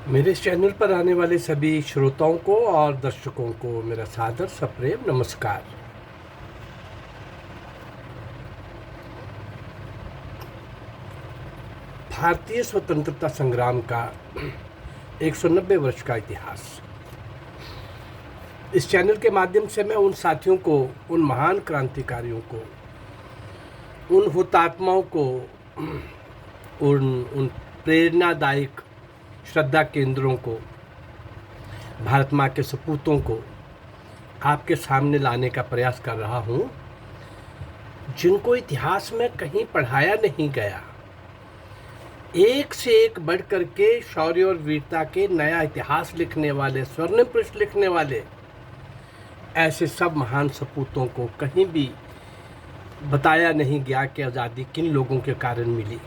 मेरे इस चैनल पर आने वाले सभी श्रोताओं को और दर्शकों को मेरा सादर सप्रेम नमस्कार। भारतीय स्वतंत्रता संग्राम का 190 वर्ष का इतिहास। इस चैनल के माध्यम से मैं उन साथियों को, उन महान क्रांतिकारियों को, उन हुतात्माओं को, उन प्रेरणादायक श्रद्धा केंद्रों को, भारत माँ के सपूतों को आपके सामने लाने का प्रयास कर रहा हूँ, जिनको इतिहास में कहीं पढ़ाया नहीं गया। एक से एक बढ़ कर के शौर्य और वीरता के नया इतिहास लिखने वाले, स्वर्णिम पृष्ठ लिखने वाले ऐसे सब महान सपूतों को कहीं भी बताया नहीं गया कि आज़ादी किन लोगों के कारण मिली।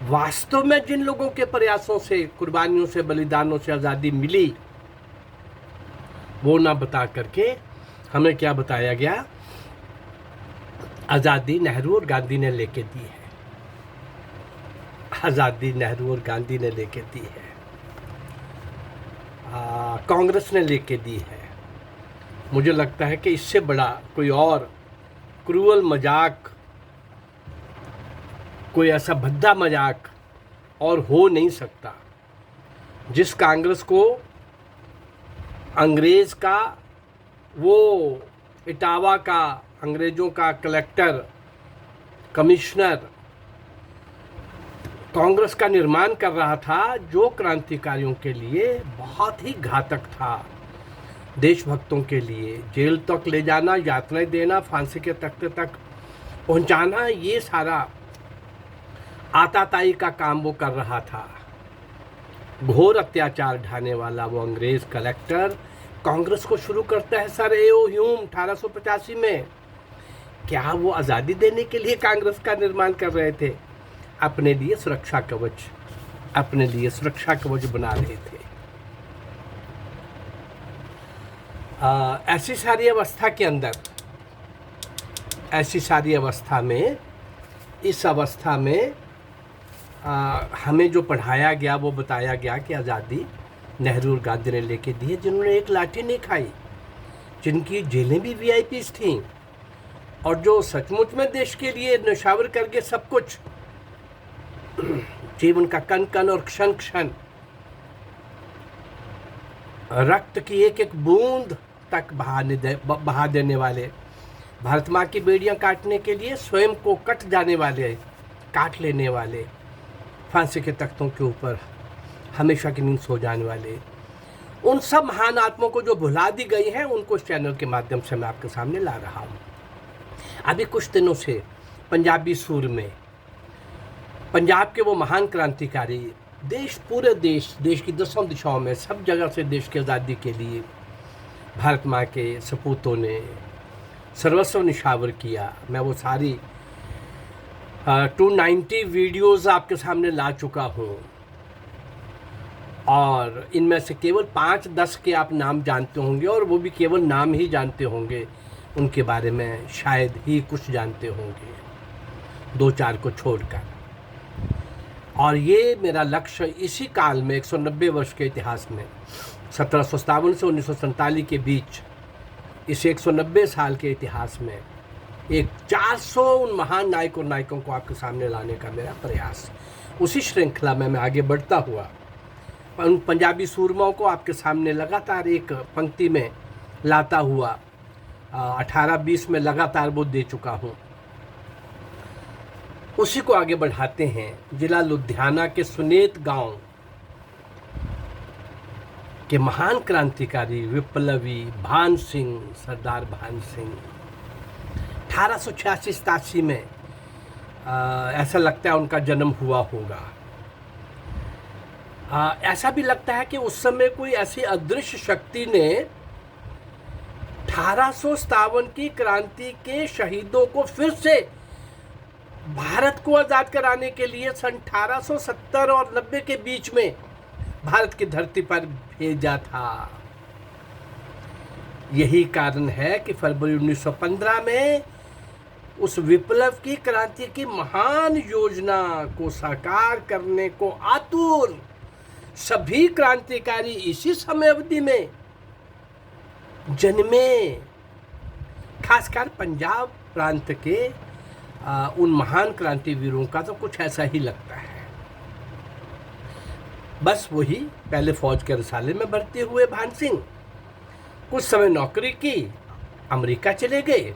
वास्तव में जिन लोगों के प्रयासों से, कुर्बानियों से, बलिदानों से आज़ादी मिली, वो ना बता करके हमें क्या बताया गया? आज़ादी नेहरू और गांधी ने लेके दी है। आज़ादी नेहरू और गांधी ने लेके दी है, कांग्रेस ने लेके दी है। मुझे लगता है कि इससे बड़ा कोई और क्रूअल मजाक, कोई ऐसा भद्दा मजाक और हो नहीं सकता। जिस कांग्रेस को अंग्रेज का, वो इटावा का, अंग्रेजों का कलेक्टर, कमिश्नर कांग्रेस का निर्माण कर रहा था, जो क्रांतिकारियों के लिए बहुत ही घातक था। देशभक्तों के लिए जेल तक ले जाना, यातनाएं देना, फांसी के तख्ते तक पहुंचाना, ये सारा आताताई का काम वो कर रहा था। घोर अत्याचार ढाने वाला वो अंग्रेज कलेक्टर कांग्रेस को शुरू करता है सर ए.ओ. ह्यूम 1885 में। क्या वो आज़ादी देने के लिए कांग्रेस का निर्माण कर रहे थे? अपने लिए सुरक्षा कवच, अपने लिए सुरक्षा कवच बना रहे थे। ऐसी सारी अवस्था के अंदर, ऐसी सारी अवस्था में, इस अवस्था में हमें जो पढ़ाया गया, वो बताया गया कि आज़ादी नेहरू और गांधी ने लेके दी है, जिन्होंने एक लाठी नहीं खाई, जिनकी जेलें भी वीआईपीज़ थीं, और जो सचमुच में देश के लिए न्यौछावर करके सब कुछ, जीवन का कण कण और क्षण क्षण, रक्त की एक एक बूंद तक बहा देने वाले, भारत माँ की बेड़ियां काटने के लिए स्वयं को कट जाने वाले, काट लेने वाले, फांसी के तख्तों के ऊपर हमेशा की नींद सो जाने वाले, उन सब महान आत्माओं को जो भुला दी गई हैं, उनको इस चैनल के माध्यम से मैं आपके सामने ला रहा हूँ। अभी कुछ दिनों से पंजाबी सूर में पंजाब के वो महान क्रांतिकारी, पूरे देश की 10 दिशाओं में, सब जगह से देश की आज़ादी के लिए भारत माँ के सपूतों ने सर्वस्व निछावर किया। मैं वो सारी 290 वीडियोज़ आपके सामने ला चुका हूँ, और इनमें से केवल 5-10 के आप नाम जानते होंगे, और वो भी केवल नाम ही जानते होंगे, उनके बारे में शायद ही कुछ जानते होंगे, 2-4 को छोड़कर। और ये मेरा लक्ष्य इसी काल में, 190 वर्ष के इतिहास में, 1757 से 1947 के बीच, इस 190 साल के इतिहास में एक 400 उन महान नायक और नायकों को आपके सामने लाने का मेरा प्रयास। उसी श्रृंखला में मैं आगे बढ़ता हुआ उन पंजाबी सूरमाओं को आपके सामने लगातार एक पंक्ति में लाता हुआ 18-20 में लगातार वो दे चुका हूँ। उसी को आगे बढ़ाते हैं। जिला लुधियाना के सुनेत गांव के महान क्रांतिकारी विप्लवी भान सिंह, सरदार भान सिंह, 1886-87 में ऐसा लगता है उनका जन्म हुआ होगा। ऐसा भी लगता है कि उस समय कोई ऐसी अदृश्य शक्ति ने 1857 की क्रांति के शहीदों को फिर से भारत को आज़ाद कराने के लिए सन 1870 और 90 के बीच में भारत की धरती पर भेजा था। यही कारण है कि फरवरी 1915 में उस विप्लव की, क्रांति की महान योजना को साकार करने को आतुर सभी क्रांतिकारी इसी समय अवधि में जन्मे। खासकर पंजाब प्रांत के उन महान क्रांतिवीरों का तो कुछ ऐसा ही लगता है। बस वही पहले फौज के रसाले में भर्ती हुए भान सिंह, कुछ समय नौकरी की, अमेरिका चले गए।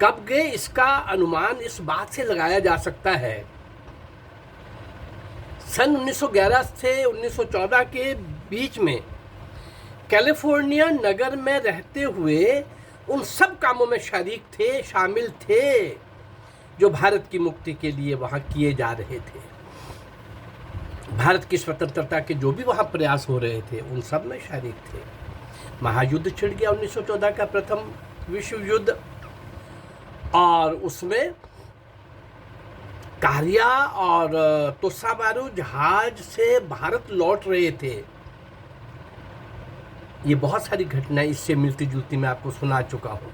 कब गए इसका अनुमान इस बात से लगाया जा सकता है, सन 1911 से 1914 के बीच में कैलिफोर्निया नगर में रहते हुए उन सब कामों में शरीक थे, शामिल थे जो भारत की मुक्ति के लिए वहाँ किए जा रहे थे। भारत की स्वतंत्रता के जो भी वहाँ प्रयास हो रहे थे उन सब में शरीक थे। महायुद्ध छिड़ गया 1914 का, प्रथम विश्व युद्ध, और उसमें कारिया और तोसामारू जहाज से भारत लौट रहे थे। ये बहुत सारी घटनाएं इससे मिलती जुलती मैं आपको सुना चुका हूँ,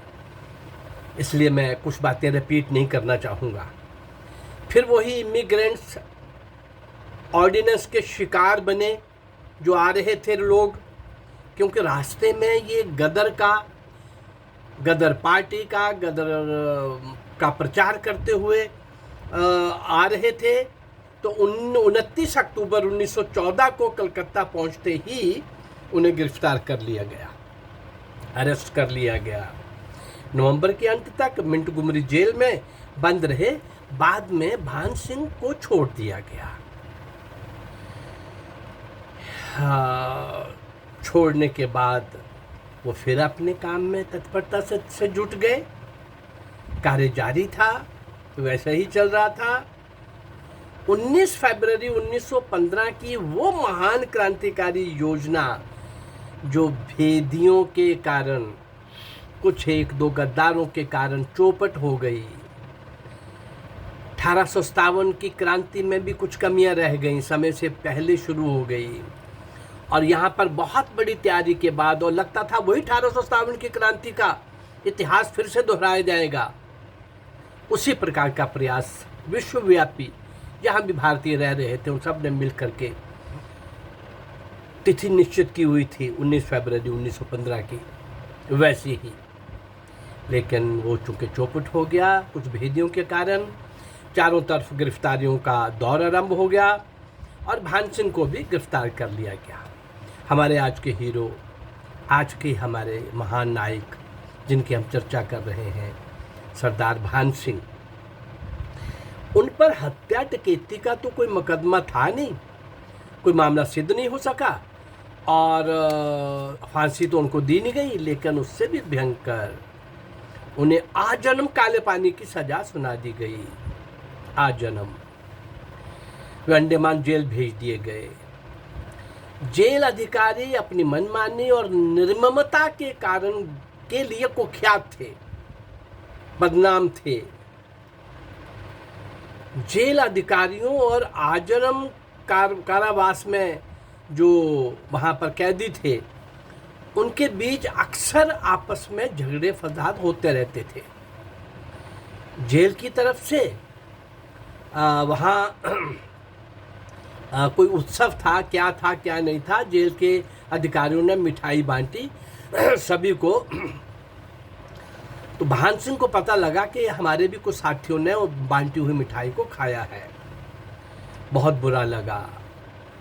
इसलिए मैं कुछ बातें रिपीट नहीं करना चाहूँगा। फिर वही इमिग्रेंट्स ऑर्डिनेंस के शिकार बने जो आ रहे थे लोग, क्योंकि रास्ते में ये गदर पार्टी का, गदर का प्रचार करते हुए आ रहे थे। तो 29 अक्टूबर 1914 को कलकत्ता पहुंचते ही उन्हें गिरफ्तार कर लिया गया, अरेस्ट कर लिया गया। नवंबर के अंत तक मिंटगुमरी जेल में बंद रहे। बाद में भान सिंह को छोड़ दिया गया। छोड़ने के बाद वो फिर अपने काम में तत्परता से जुट गए। कार्य जारी था, वैसे ही चल रहा था। 19 फरवरी 1915 की वो महान क्रांतिकारी योजना जो भेदियों के कारण, कुछ एक दो गद्दारों के कारण चौपट हो गई। 1857 की क्रांति में भी कुछ कमियां रह गईं, समय से पहले शुरू हो गई। और यहाँ पर बहुत बड़ी तैयारी के बाद, और लगता था वही 1857 की क्रांति का इतिहास फिर से दोहराया जाएगा, उसी प्रकार का प्रयास विश्वव्यापी जहाँ भी भारतीय रह रहे थे उन सब ने मिल करके तिथि निश्चित की हुई थी 19 फरवरी 1915 की, वैसी ही। लेकिन वो चूँकि चौपट हो गया कुछ भेदियों के कारण, चारों तरफ गिरफ्तारियों का दौर आरंभ हो गया और भान सिंह को भी गिरफ्तार कर लिया गया। हमारे आज के हीरो, आज के हमारे महान नायक जिनकी हम चर्चा कर रहे हैं, सरदार भान सिंह, उन पर हत्या डकैती का तो कोई मुकदमा था नहीं, कोई मामला सिद्ध नहीं हो सका और फांसी तो उनको दी नहीं गई। लेकिन उससे भी भयंकर उन्हें आजन्म काले पानी की सजा सुना दी गई, आजन्म। वे अंडमान जेल भेज दिए गए। जेल अधिकारी अपनी मनमानी और निर्ममता के कारण के लिए कुख्यात थे, बदनाम थे। जेल अधिकारियों और आजन्म कारावास में जो वहाँ पर कैदी थे उनके बीच अक्सर आपस में झगड़े फसाद होते रहते थे। जेल की तरफ से वहाँ कोई उत्सव था, क्या नहीं था। जेल के अधिकारियों ने मिठाई बांटी सभी को। तो भान सिंह को पता लगा कि हमारे भी कुछ साथियों ने वो बांटी हुई मिठाई को खाया है। बहुत बुरा लगा।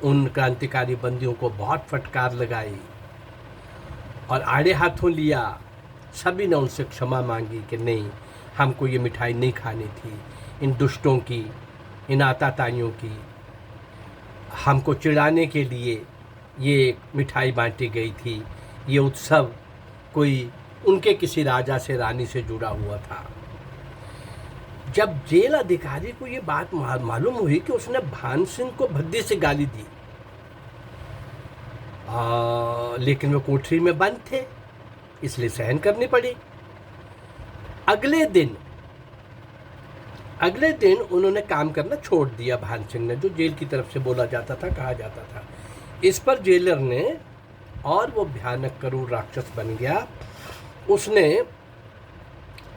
उन क्रांतिकारी बंदियों को बहुत फटकार लगाई और आड़े हाथों लिया। सभी ने उनसे क्षमा मांगी कि नहीं, हमको ये मिठाई नहीं खानी थी। इन दुष्टों की, इन आताताइयों की, हमको चिढ़ाने के लिए ये मिठाई बांटी गई थी। ये उत्सव कोई उनके किसी राजा से, रानी से जुड़ा हुआ था। जब जेल अधिकारी को ये बात मालूम हुई कि उसने भान सिंह को भद्दी से गाली दी, लेकिन वो कोठरी में बंद थे इसलिए सहन करनी पड़ी। अगले दिन उन्होंने काम करना छोड़ दिया भान सिंह ने, जो जेल की तरफ से बोला जाता था, कहा जाता था। इस पर जेलर ने, और वो भयानक करूर राक्षस बन गया, उसने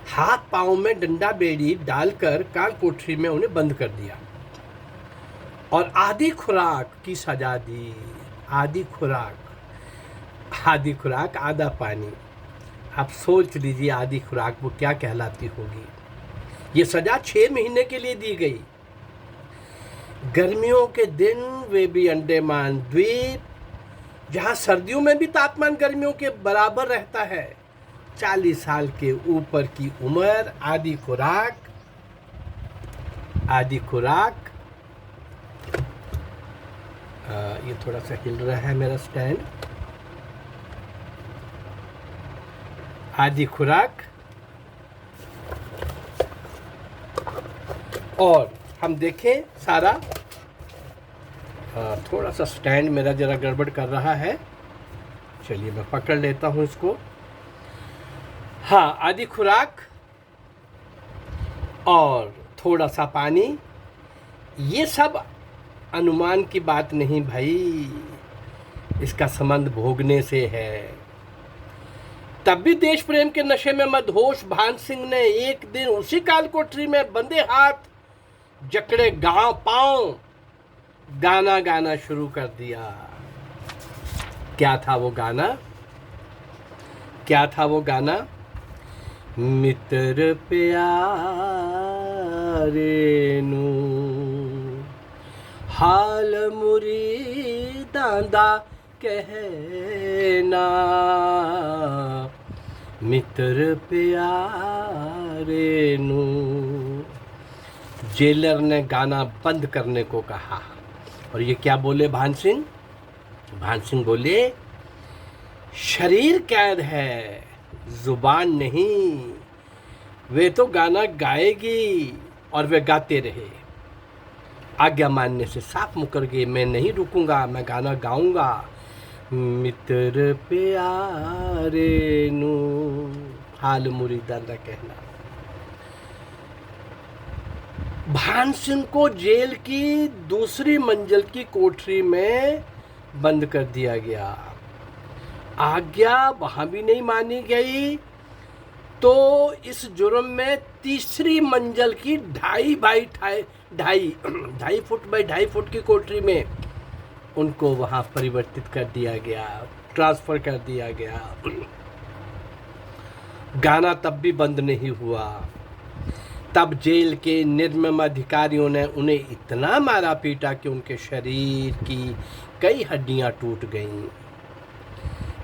हाथ पांव में डंडा बेड़ी डालकर काल कोठरी में उन्हें बंद कर दिया और आधी खुराक की सजा दी। आधी खुराक आधा पानी। आप सोच लीजिए आधी खुराक वो क्या कहलाती होगी। ये सजा 6 महीने के लिए दी गई। गर्मियों के दिन वे भी अंडमान द्वीप, जहां सर्दियों में भी तापमान गर्मियों के बराबर रहता है। 40 साल के ऊपर की उम्र, आधी खुराक। ये थोड़ा सा हिल रहा है मेरा स्टैंड। आधी खुराक और हम देखें सारा, थोड़ा सा स्टैंड मेरा जरा गड़बड़ कर रहा है। चलिए मैं पकड़ लेता हूँ इसको। हाँ, आधी खुराक और थोड़ा सा पानी, ये सब अनुमान की बात नहीं भाई, इसका संबंध भोगने से है। तब भी देश प्रेम के नशे में मदहोश भान सिंह ने एक दिन उसी काल कोठरी में बंदे हाथ जकड़े पांव गाना गाना शुरू कर दिया। क्या था वो गाना? मित्र प्यारे नू हाल मुरी दांदा कहना, मित्र प्यारे नू। जेलर ने गाना बंद करने को कहा और ये क्या बोले भान सिंह बोले, शरीर कैद है, जुबान नहीं। वे तो गाना गाएगी और वे गाते रहे। आज्ञा मानने से साफ मुकर गए, मैं नहीं रुकूंगा, मैं गाना गाऊंगा। मित्र प्यारे नू हाल मुरीदा न कहना। भान सिंह को जेल की दूसरी मंजिल की कोठरी में बंद कर दिया गया। आज्ञा वहां भी नहीं मानी गई तो इस जुर्म में तीसरी मंजिल की 2.5 बाई 2.5 फुट बाई 2.5 फुट की कोठरी में उनको वहां परिवर्तित कर दिया गया, ट्रांसफर कर दिया गया। गाना तब भी बंद नहीं हुआ। तब जेल के निर्मम अधिकारियों ने उन्हें इतना मारा पीटा कि उनके शरीर की कई हड्डियां टूट गईं।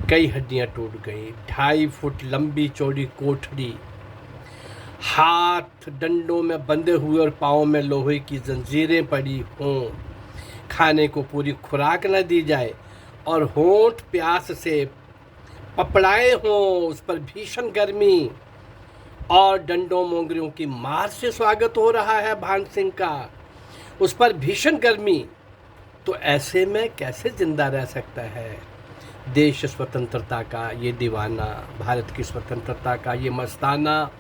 2.5 फुट लंबी चौड़ी कोठरी, हाथ डंडों में बंधे हुए और पाँव में लोहे की जंजीरें पड़ी हों, खाने को पूरी खुराक न दी जाए और होंठ प्यास से पपड़ाए हों, उस पर भीषण गर्मी और डंडों मोंगरियों की मार से स्वागत हो रहा है भान सिंह का, उस पर भीषण गर्मी। तो ऐसे में कैसे जिंदा रह सकता है देश स्वतंत्रता का ये दीवाना, भारत की स्वतंत्रता का ये मस्ताना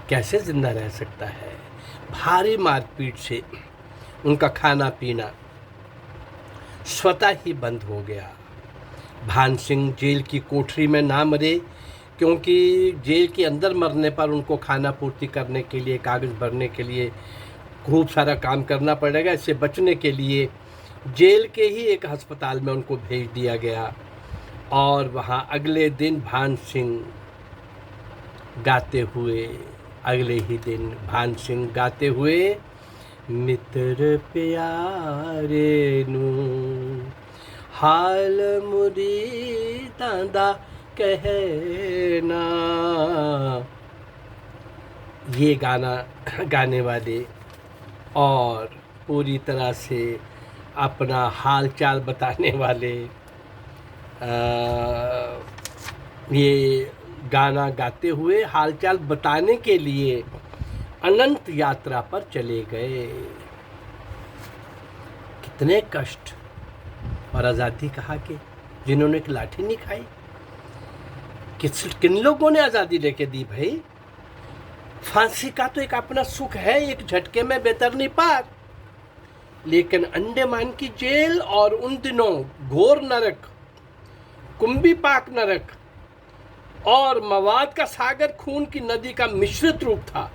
कैसे जिंदा रह सकता है? भारी मारपीट से उनका खाना पीना स्वतः ही बंद हो गया। भान सिंह जेल की कोठरी में ना मरे, क्योंकि जेल के अंदर मरने पर उनको खाना पूर्ति करने के लिए, कागज़ भरने के लिए खूब सारा काम करना पड़ेगा। इससे बचने के लिए जेल के ही एक अस्पताल में उनको भेज दिया गया और वहाँ अगले दिन भान सिंह गाते हुए मित्र प्यारे नू हाल मुरी तांदा कहना, ये गाना गाने वाले और पूरी तरह से अपना हाल चाल बताने वाले ये गाना गाते हुए हालचाल बताने के लिए अनंत यात्रा पर चले गए। कितने कष्ट और आज़ादी कहा कि जिन्होंने एक लाठी नहीं खाई, किन लोगों ने आज़ादी लेके दी भाई? फांसी का तो एक अपना सुख है, एक झटके में बेतरनी पार, लेकिन अंडमान की जेल और उन दिनों घोर नरक, कुंभी पाक नरक और मवाद का सागर खून की नदी का मिश्रित रूप था।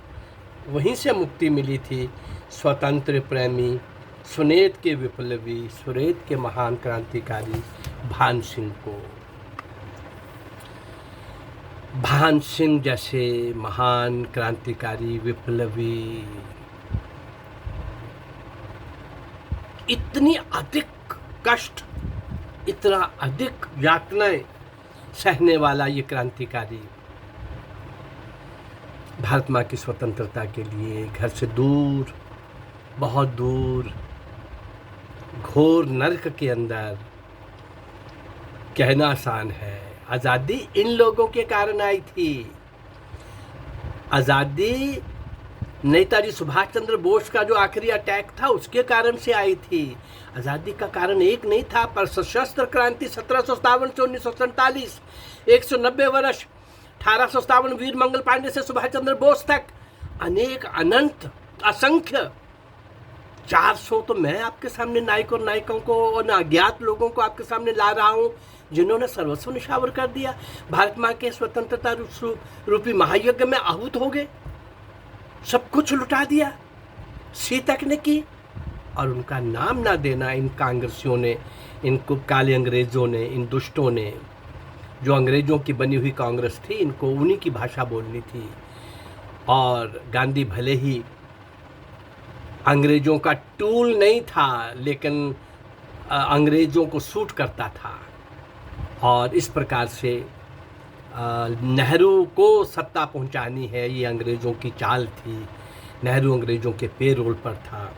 वहीं से मुक्ति मिली थी स्वतंत्र प्रेमी सुनेत के विप्लवी, सुरेत के महान क्रांतिकारी भान सिंह को। भान सिंह जैसे महान क्रांतिकारी विप्लवी इतनी अधिक कष्ट, इतना अधिक यातनाएं सहने वाला ये क्रांतिकारी भारत माँ की स्वतंत्रता के लिए घर से दूर, बहुत दूर, घोर नरक के अंदर, कहना आसान है, आज़ादी इन लोगों के कारण आई थी। आज़ादी नेताजी सुभाष चंद्र बोस का जो आखिरी अटैक था उसके कारण से आई थी। आज़ादी का कारण एक नहीं था, पर सशस्त्र क्रांति 1757 से 1947, 190 वर्ष, 1857 वीर मंगल पांडे से सुभाष चंद्र बोस तक, अनेक अनंत असंख्य 400 तो मैं आपके सामने नायक और नायिकाओं को और अज्ञात लोगों को आपके सामने ला रहा हूँ जिन्होंने सर्वस्व निछावर कर दिया, भारत माँ के स्वतंत्रता रूपी महायज्ञ में आहूत हो गए, सब कुछ लुटा दिया, सी तक ने की। और उनका नाम ना देना इन कांग्रेसियों ने, इनको काले अंग्रेज़ों ने, इन दुष्टों ने, जो अंग्रेज़ों की बनी हुई कांग्रेस थी, इनको उन्हीं की भाषा बोलनी थी। और गांधी भले ही अंग्रेज़ों का टूल नहीं था, लेकिन अंग्रेज़ों को सूट करता था। और इस प्रकार से नेहरू को सत्ता पहुंचानी है, ये अंग्रेज़ों की चाल थी। नेहरू अंग्रेज़ों के पेरोल पर था।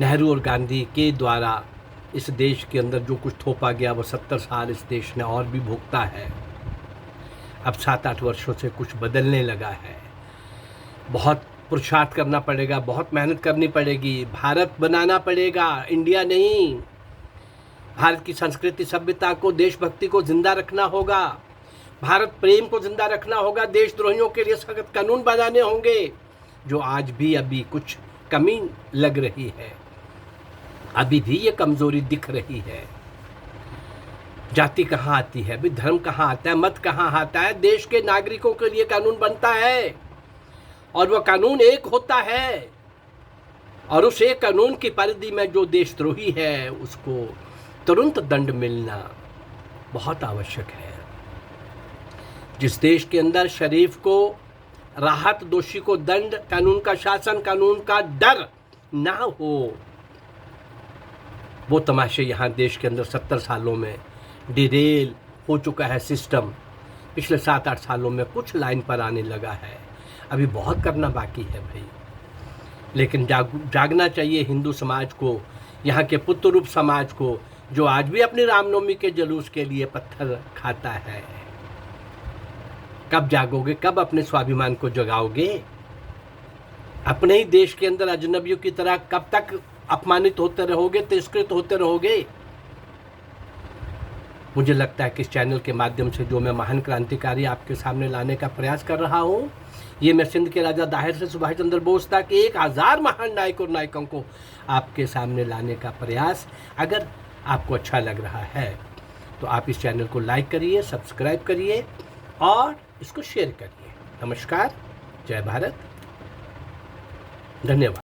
नेहरू और गांधी के द्वारा इस देश के अंदर जो कुछ थोपा गया वो 70 साल इस देश ने और भी भुगता है। अब 7-8 वर्षों से कुछ बदलने लगा है। बहुत पुरुषार्थ करना पड़ेगा, बहुत मेहनत करनी पड़ेगी, भारत बनाना पड़ेगा, इंडिया नहीं। भारत की संस्कृति, सभ्यता को, देशभक्ति को जिंदा रखना होगा, भारत प्रेम को जिंदा रखना होगा, देशद्रोहियों के लिए सख्त कानून बनाने होंगे, जो आज भी अभी कुछ कमी लग रही है, अभी भी ये कमजोरी दिख रही है। जाति कहाँ आती है, भी धर्म कहाँ आता है, मत कहाँ आता है, देश के नागरिकों के लिए कानून बनता है और वह कानून एक होता है। और उस एक कानून की परिधि में जो देशद्रोही है उसको तुरंत दंड मिलना बहुत आवश्यक है। जिस देश के अंदर शरीफ को राहत, दोषी को दंड, कानून का शासन, कानून का डर ना हो, वो तमाशे यहाँ देश के अंदर 70 सालों में डिरेल हो चुका है सिस्टम। पिछले 7-8 सालों में कुछ लाइन पर आने लगा है, अभी बहुत करना बाकी है भाई। लेकिन जागना चाहिए हिंदू समाज को, यहाँ के पुत्र रूप समाज को, जो आज भी अपनी रामनवमी के जुलूस के लिए पत्थर खाता है। कब जागोगे, कब अपने स्वाभिमान को जगाओगे? अपने ही देश के अंदर अजनबियों की तरह कब तक अपमानित होते रहोगे, तिरस्कृत होते रहोगे? मुझे लगता है कि इस चैनल के माध्यम से जो मैं महान क्रांतिकारी आपके सामने लाने का प्रयास कर रहा हूँ, ये मैं सिंध के राजा दाहिर से सुभाष चंद्र बोस तक 1000 महान नायक और नायिकाओं को आपके सामने लाने का प्रयास, अगर आपको अच्छा लग रहा है तो आप इस चैनल को लाइक करिए, सब्सक्राइब करिए और इसको शेयर करिए। नमस्कार, जय भारत, धन्यवाद।